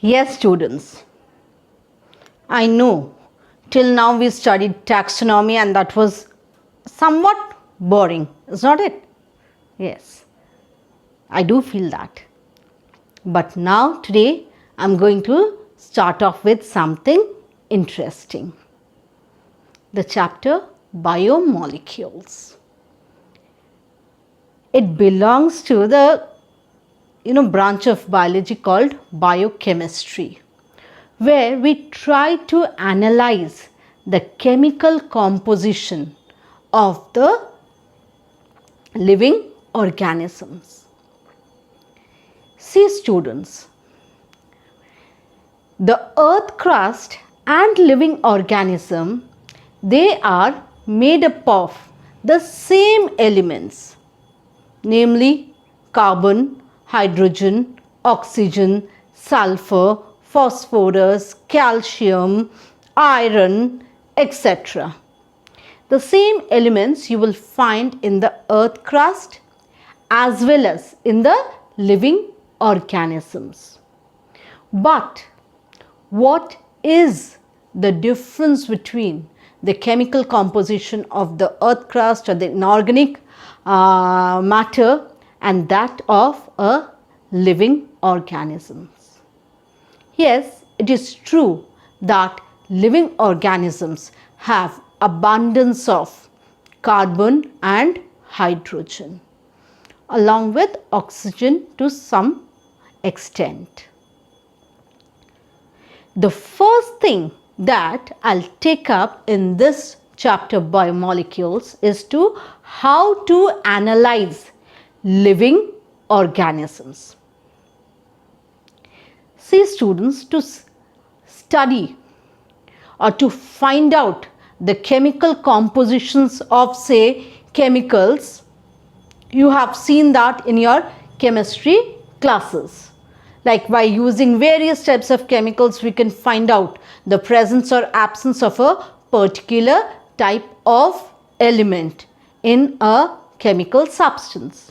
Yes, students, I know till now we studied taxonomy and that was somewhat boring, is not it? Yes, I do feel that. But now today I'm going to start off with something interesting. The chapter Biomolecules. It belongs to the branch of biology called biochemistry, where we try to analyze the chemical composition of the living organisms. See, students, the earth crust and living organism, they are made up of the same elements, namely carbon, hydrogen, oxygen, sulfur, phosphorus, calcium, iron, etc. The same elements you will find in the earth crust as well as in the living organisms. But what is the difference between the chemical composition of the earth crust or the inorganic matter and that of a living organisms? Yes, it is true that living organisms have abundance of carbon and hydrogen along with oxygen to some extent. The first thing that I'll take up in this chapter biomolecules is to how to analyze living organisms. See, students, to study or to find out the chemical compositions of, say, chemicals, you have seen that in your chemistry classes. Like by using various types of chemicals, we can find out the presence or absence of a particular type of element in a chemical substance.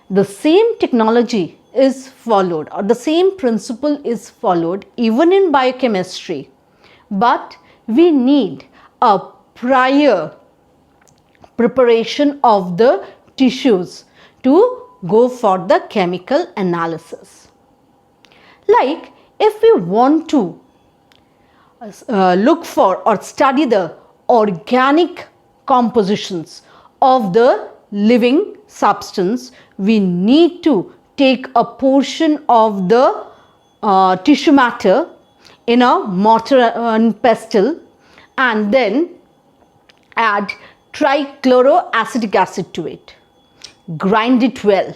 The same technology is followed or the same principle is followed even in biochemistry, but we need a prior preparation of the tissues to go for the chemical analysis. Like if we want to look for or study the organic compositions of the living substance, we need to take a portion of the tissue matter in a mortar and pestle and then add trichloroacetic acid to it. Grind it well,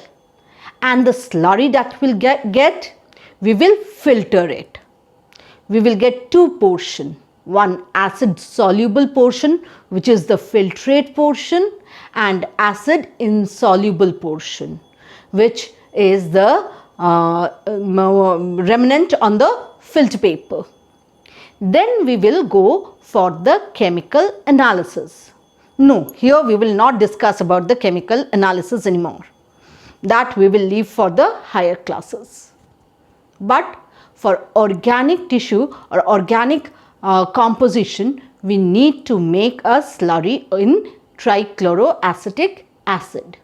and the slurry that we'll get, we will filter it. We will get two portions, one acid soluble portion which is the filtrate portion and acid insoluble portion which is the remnant on the filter paper. Then we will go for the chemical analysis. No, here we will not discuss about the chemical analysis anymore. That we will leave for the higher classes. But for organic tissue or organic composition, we need to make a slurry in trichloroacetic acid.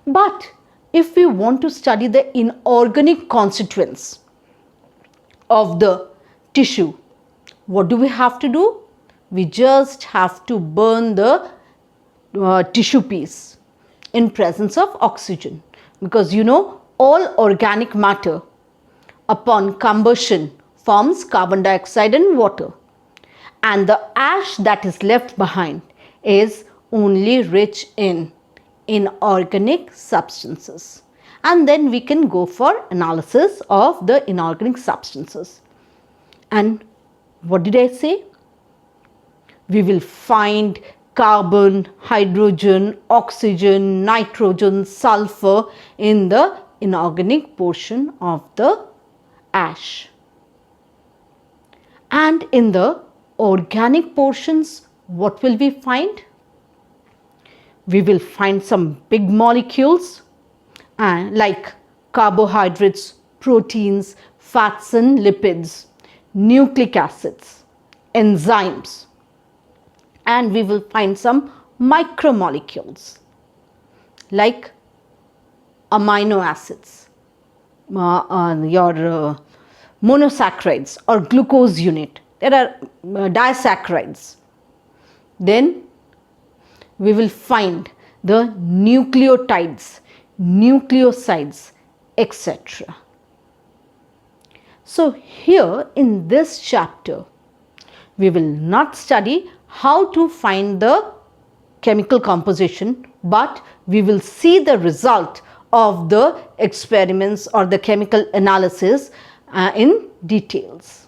But if we want to study the inorganic constituents of the tissue, what do we have to do? We just have to burn the tissue piece in presence of oxygen, because all organic matter upon combustion forms carbon dioxide and water, and the ash that is left behind is only rich in inorganic substances, and then we can go for analysis of the inorganic substances. And what did I say? We will find carbon, hydrogen, oxygen, nitrogen, sulfur in the inorganic portion of the ash. And in the organic portions, what will we find? We will find some big molecules like carbohydrates, proteins, fats and lipids, nucleic acids, enzymes, and we will find some micromolecules like amino acids, your monosaccharides or glucose unit. There are disaccharides. Then we will find the nucleotides, nucleosides, etc. So here in this chapter, we will not study how to find the chemical composition, but we will see the result of the experiments or the chemical analysis in details.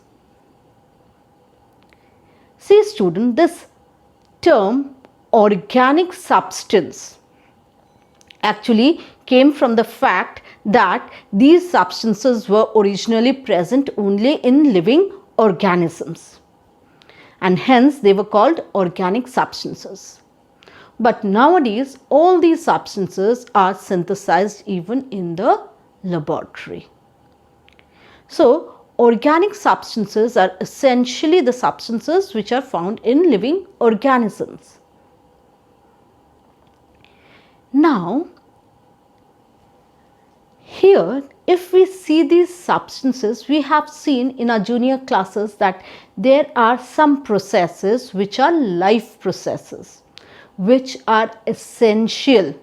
See student, this term organic substance actually came from the fact that these substances were originally present only in living organisms, and hence they were called organic substances. But nowadays all these substances are synthesized even in the laboratory. So organic substances are essentially the substances which are found in living organisms. Now here, if we see these substances, we have seen in our junior classes that there are some processes which are life processes, which are essential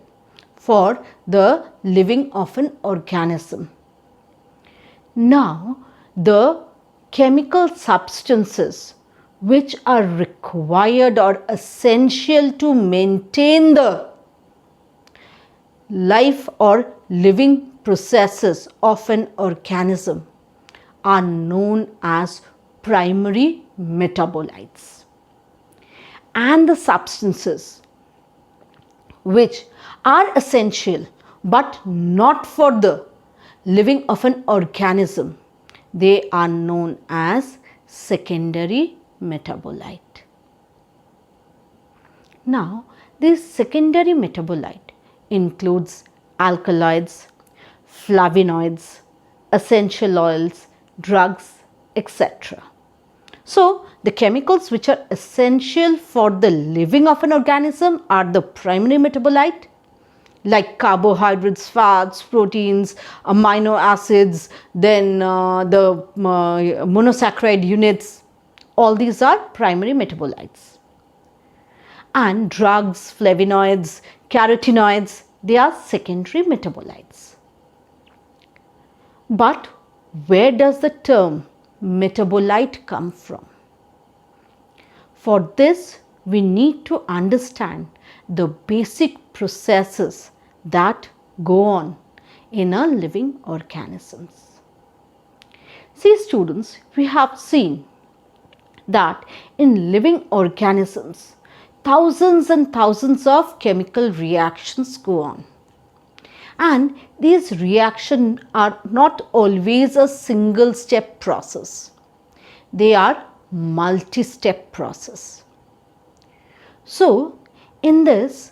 for the living of an organism. Now, the chemical substances which are required or essential to maintain the life or living processes of an organism are known as primary metabolites. And the substances which are essential but not for the living of an organism, they are known as secondary metabolite. Now, this secondary metabolite includes alkaloids, flavonoids, essential oils, drugs, etc. So, the chemicals which are essential for the living of an organism are the primary metabolite, like carbohydrates, fats, proteins, amino acids, then the monosaccharide units. All these are primary metabolites. And drugs, flavonoids, carotenoids, they are secondary metabolites. But where does the term metabolite come from? For this, we need to understand the basic processes that go on in a living organisms. See students, we have seen that in living organisms, thousands and thousands of chemical reactions go on. And these reactions are not always a single step process. They are multi-step process. So, in this,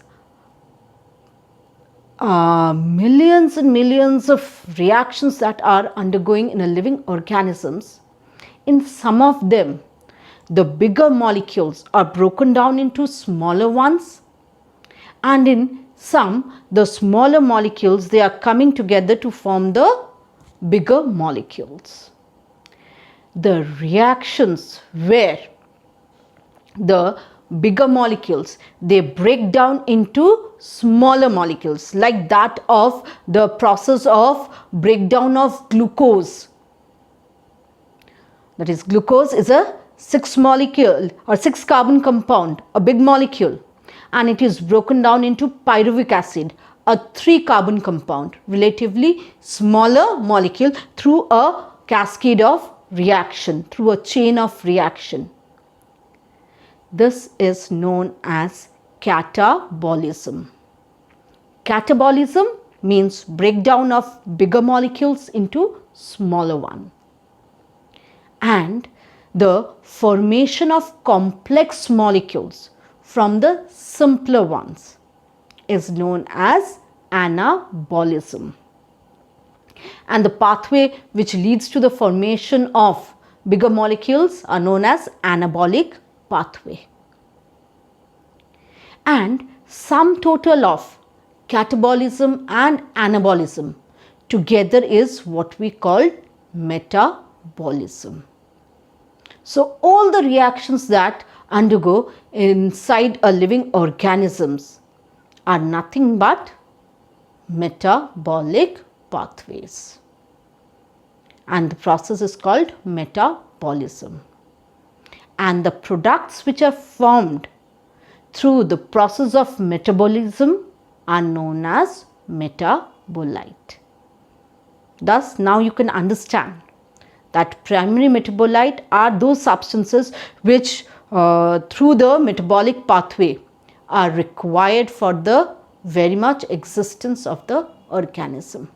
millions and millions of reactions that are undergoing in a living organisms, in some of them, the bigger molecules are broken down into smaller ones, and in some, the smaller molecules, they are coming together to form the bigger molecules. The reactions where the bigger molecules, they break down into smaller molecules, like that of the process of breakdown of glucose. That is, glucose is a 6 molecule or 6 carbon compound, a big molecule, and it is broken down into pyruvic acid, a 3 carbon compound, relatively smaller molecule, through a cascade of reaction, through a chain of reaction. This is known as catabolism. Catabolism means breakdown of bigger molecules into smaller one. And the formation of complex molecules from the simpler ones is known as anabolism. And the pathway which leads to the formation of bigger molecules are known as anabolic pathway. And sum total of catabolism and anabolism together is what we call metabolism. So all the reactions that undergo inside a living organisms are nothing but metabolic pathways, and the process is called metabolism. And the products which are formed through the process of metabolism are known as metabolite. Thus, now you can understand that primary metabolite are those substances which through the metabolic pathway are required for the very much existence of the organism.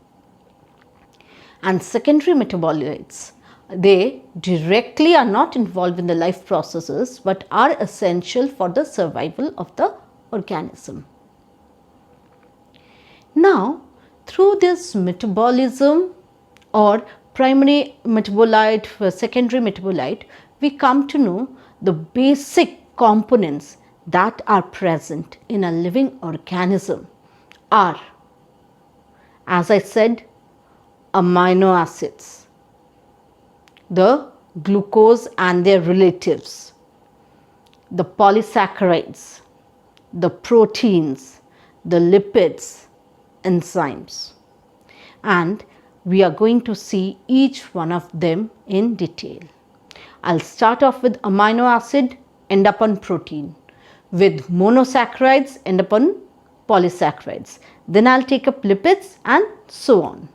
And secondary metabolites, they directly are not involved in the life processes but are essential for the survival of the organism. Now, through this metabolism or primary metabolite, secondary metabolite, we come to know the basic components that are present in a living organism are, as I said, amino acids, the glucose and their relatives, the polysaccharides, the proteins, the lipids, enzymes, and we are going to see each one of them in detail. I'll start off with amino acid, end up on protein. With monosaccharides, end up on polysaccharides. Then I'll take up lipids and so on.